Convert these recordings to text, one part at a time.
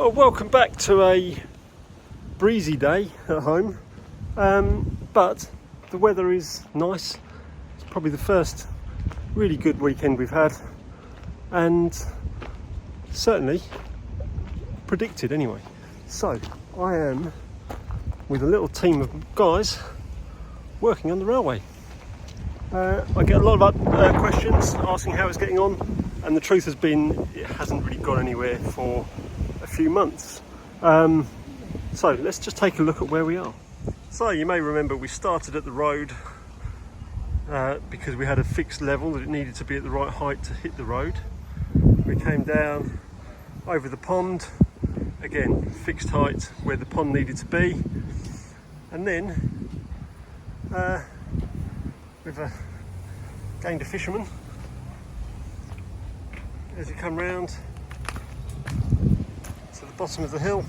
Well, welcome back to a breezy day at home, but the weather is nice. It's probably the first really good weekend we've had, and certainly predicted anyway. So I am with a little team of guys working on the railway. I get a lot of questions asking how it's getting on, and the truth has been it hasn't really gone anywhere for a few months. So let's just take a look at where we are. So you may remember we started at the road because we had a fixed level that it needed to be at the right height to hit the road. We came down over the pond, again fixed height where the pond needed to be, and then we've gained a fisherman as you come round to the bottom of the hill.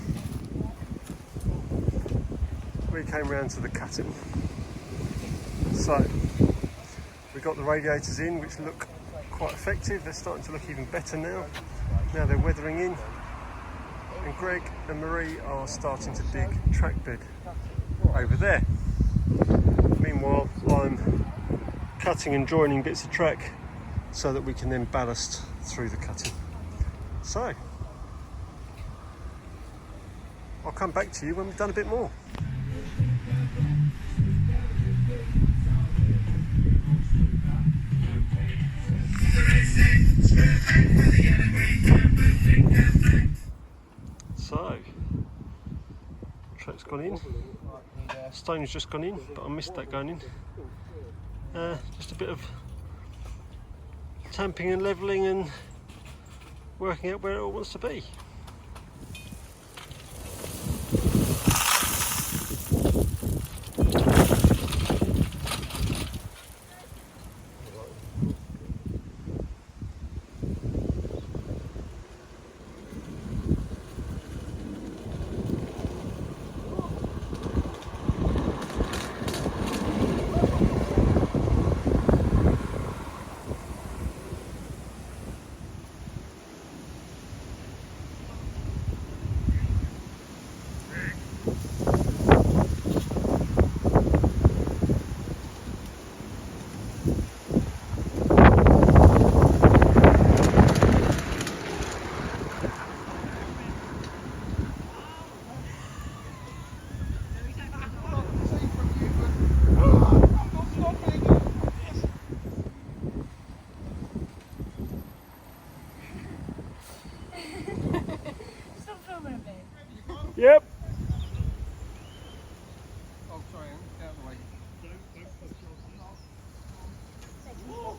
We came round to the cutting. So we got the radiators in, which look quite effective. They're starting to look even better now. Now they're weathering in, and Greg and Marie are starting to dig track bed over there. Meanwhile, I'm cutting and joining bits of track so that we can then ballast through the cutting. So I'll come back to you when we've done a bit more. So track's gone in, stone's just gone in, but I missed that going in. Just a bit of tamping and levelling and working out where it all wants to be. Yep. Oh, sorry, out of the way.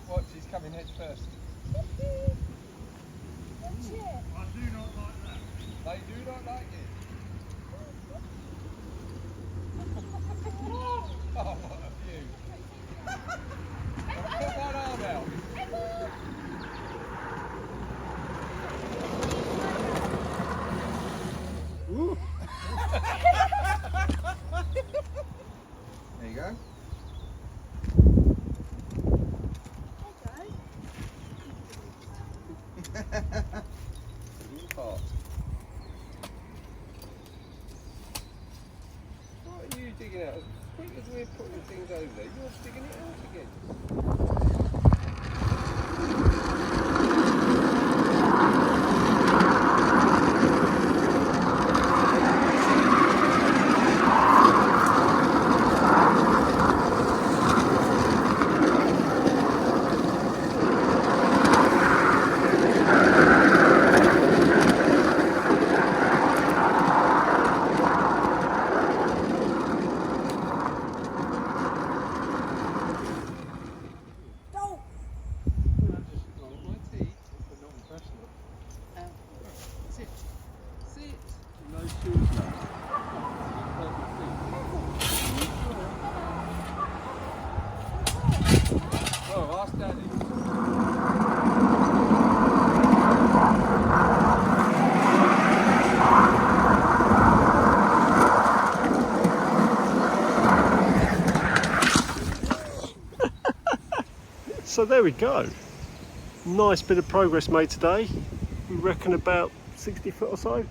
Watch, he's coming head first. I do not like that. They do not like it. Oh, what a view. Put one arm out. Ooh. There you go. Part. What are you digging out? As quick as we're putting things over there, you're digging it out again. Oh, ask Daddy. So there we go. Nice bit of progress made today. We reckon about 60 foot or so.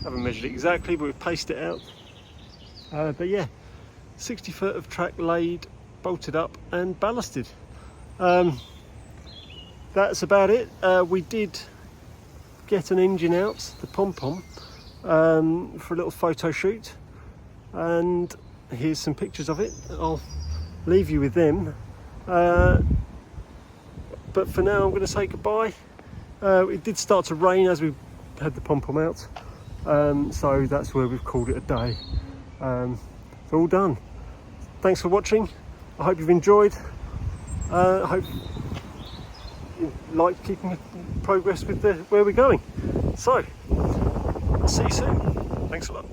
Haven't measured it exactly, but we've paced it out. But yeah, 60 foot of track laid, bolted up and ballasted. That's about it. We did get an engine out, the pom-pom, for a little photo shoot, and here's some pictures of it. I'll leave you with them. But for now I'm going to say goodbye. It did start to rain as we had the pom-pom out, so that's where we've called it a day. It's all done. Thanks for watching. I hope you've enjoyed. I hope you like keeping progress with where we're going. So, I'll see you soon. Thanks a lot.